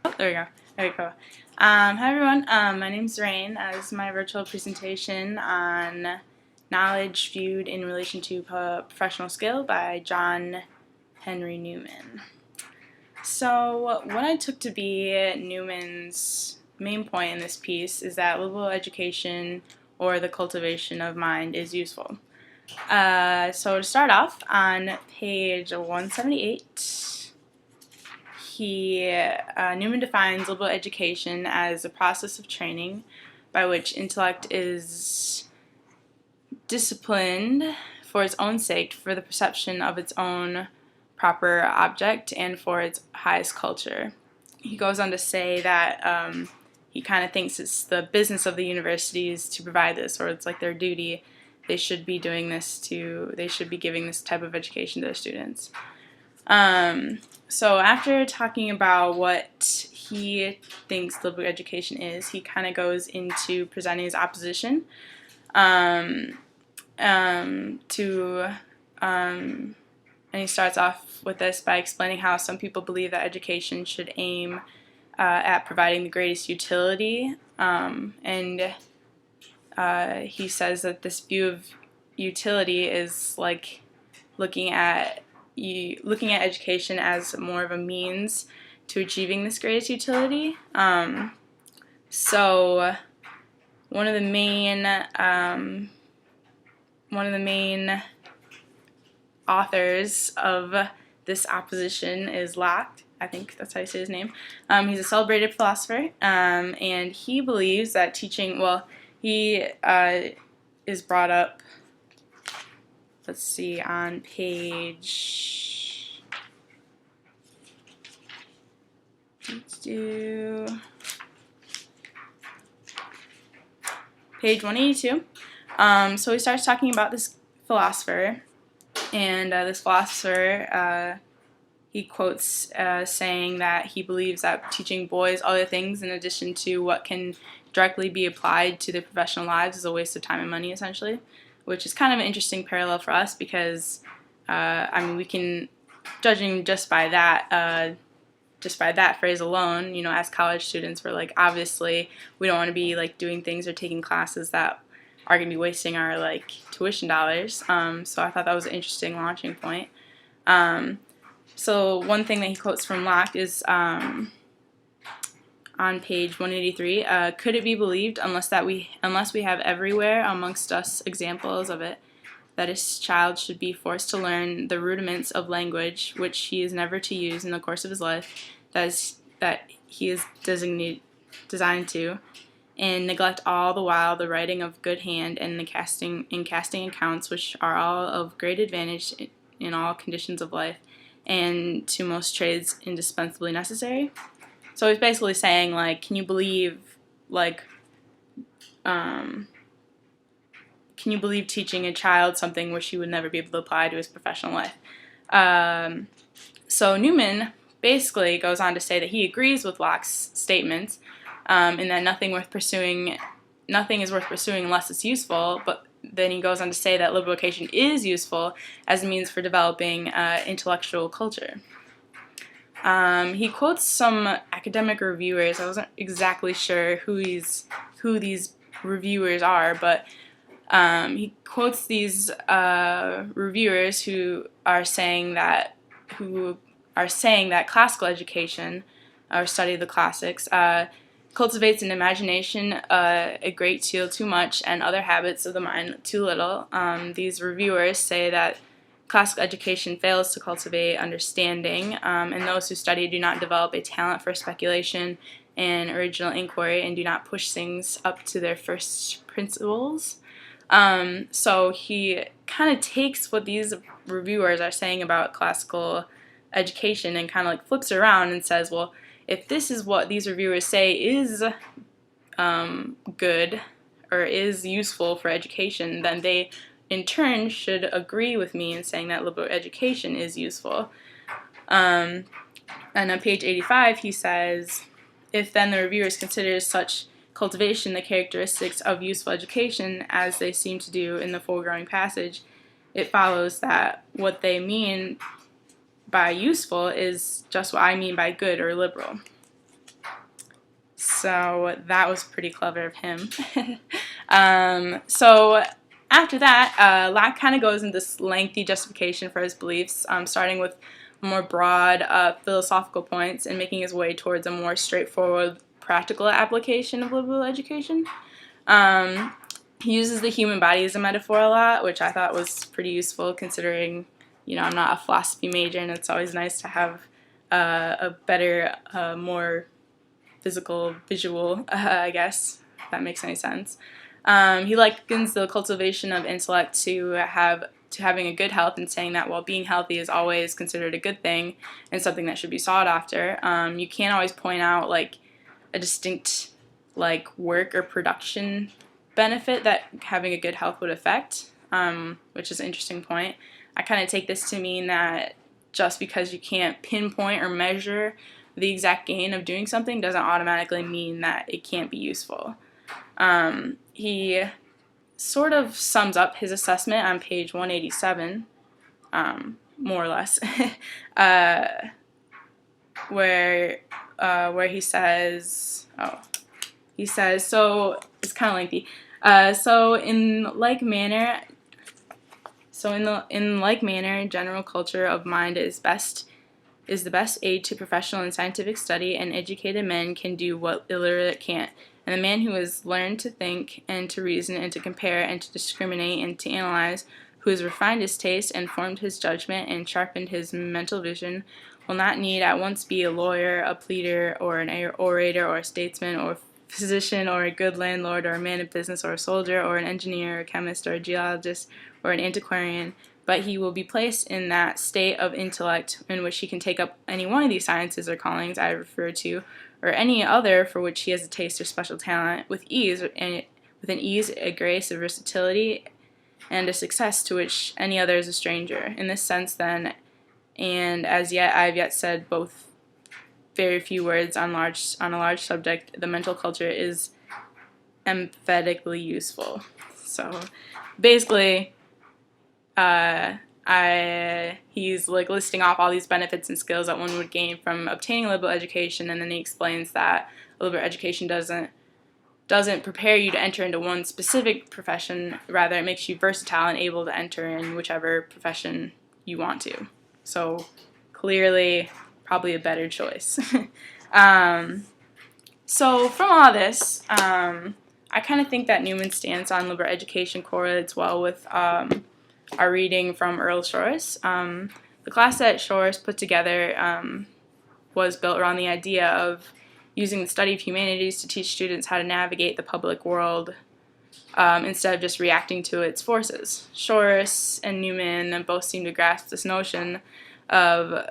Oh, there we go. There we go. Hi everyone, my name's Rane. This is my virtual presentation on knowledge viewed in relation to professional skill by John Henry Newman. So what I took to be Newman's main point in this piece is that liberal education or the cultivation of mind is useful. So to start off, on page 178, Newman defines liberal education as a process of training by which intellect is disciplined for its own sake, for the perception of its own proper object, and for its highest culture. He goes on to say that he kind of thinks it's the business of the universities to provide this, or it's like their duty. They should be doing this they should be giving this type of education to their students. So after talking about what he thinks liberal education is, he kind of goes into presenting his opposition and he starts off with this by explaining how some people believe that education should aim at providing the greatest utility, and he says that this view of utility is like looking at education as more of a means to achieving this greatest utility. So one of the main authors of this opposition is Locke. I think that's how you say his name. He's a celebrated philosopher, and he believes that teaching, he is brought up, let's see, on page 182. So he starts talking about this philosopher, and this philosopher, he quotes saying that he believes that teaching boys other things in addition to what can directly be applied to their professional lives is a waste of time and money, essentially, which is kind of an interesting parallel for us because, I mean, we can, judging just by that phrase alone, you know, as college students, we're like, obviously, we don't want to be like doing things or taking classes that are going to be wasting our like tuition dollars. So I thought that was an interesting launching point. So one thing that he quotes from Locke is on page 183. Could it be believed, unless we have everywhere amongst us examples of it, that a child should be forced to learn the rudiments of language which he is never to use in the course of his life, that he is designed to, and neglect all the while the writing of good hand and the casting accounts, which are all of great advantage in all conditions of life, and to most trades indispensably necessary. So he's basically saying, like, can you believe teaching a child something which he would never be able to apply to his professional life? So Newman basically goes on to say that he agrees with Locke's statements, in that nothing is worth pursuing unless it's useful, but then he goes on to say that liberal education is useful as a means for developing intellectual culture. He quotes some academic reviewers. I wasn't exactly sure who these reviewers are, but he quotes these reviewers who are saying that classical education, or study of the classics, cultivates an imagination a great deal too much and other habits of the mind too little. These reviewers say that classical education fails to cultivate understanding, and those who study do not develop a talent for speculation and original inquiry, and do not push things up to their first principles. So he kind of takes what these reviewers are saying about classical education and kind of like flips it around and says, well, if this is what these reviewers say is good or is useful for education, then they in turn should agree with me in saying that liberal education is useful. And on page 85 he says, if then the reviewers consider such cultivation the characteristics of useful education as they seem to do in the foregoing passage, it follows that what they mean by useful is just what I mean by good or liberal. So that was pretty clever of him. So after that, Locke kind of goes into this lengthy justification for his beliefs, starting with more broad philosophical points and making his way towards a more straightforward practical application of liberal education. He uses the human body as a metaphor a lot, which I thought was pretty useful considering, I'm not a philosophy major, and it's always nice to have a better, more physical, visual, I guess, if that makes any sense. He likens the cultivation of intellect to having a good health, and saying that while being healthy is always considered a good thing and something that should be sought after, you can't always point out like a distinct work or production benefit that having a good health would affect, which is an interesting point. I kind of take this to mean that just because you can't pinpoint or measure the exact gain of doing something doesn't automatically mean that it can't be useful. He sort of sums up his assessment on page 187, more or less, where he says, so it's kind of lengthy. In like manner, general culture of mind is the best aid to professional and scientific study, and educated men can do what illiterate can't. And the man who has learned to think and to reason and to compare and to discriminate and to analyze, who has refined his taste and formed his judgment and sharpened his mental vision, will not need at once be a lawyer, a pleader, or an orator, or a statesman, or a physician, or a good landlord, or a man of business, or a soldier, or an engineer, or a chemist, or a geologist, or an antiquarian, but he will be placed in that state of intellect in which he can take up any one of these sciences or callings I refer to, or any other for which he has a taste or special talent, with ease, a grace, a versatility, and a success to which any other is a stranger. In this sense, then, and as yet I have yet said both very few words on a large subject, the mental culture is emphatically useful. So basically, he's listing off all these benefits and skills that one would gain from obtaining a liberal education, and then he explains that a liberal education doesn't prepare you to enter into one specific profession, rather it makes you versatile and able to enter in whichever profession you want to. So clearly, probably a better choice. So from all this, I kind of think that Newman's stance on liberal education correlates well with our reading from Earl Shores. The class that Shores put together was built around the idea of using the study of humanities to teach students how to navigate the public world instead of just reacting to its forces. Shores and Newman both seem to grasp this notion of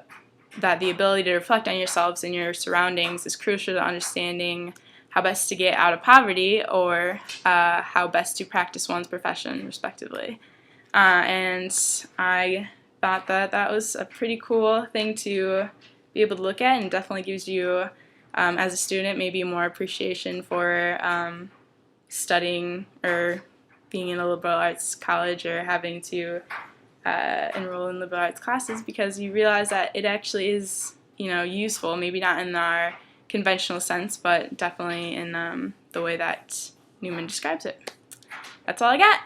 that the ability to reflect on yourselves and your surroundings is crucial to understanding how best to get out of poverty, or how best to practice one's profession, respectively. And I thought that was a pretty cool thing to be able to look at, and definitely gives you, as a student, maybe more appreciation for studying or being in a liberal arts college, or having to enroll in liberal arts classes, because you realize that it actually is, useful, maybe not in our conventional sense, but definitely in the way that Newman describes it. That's all I got.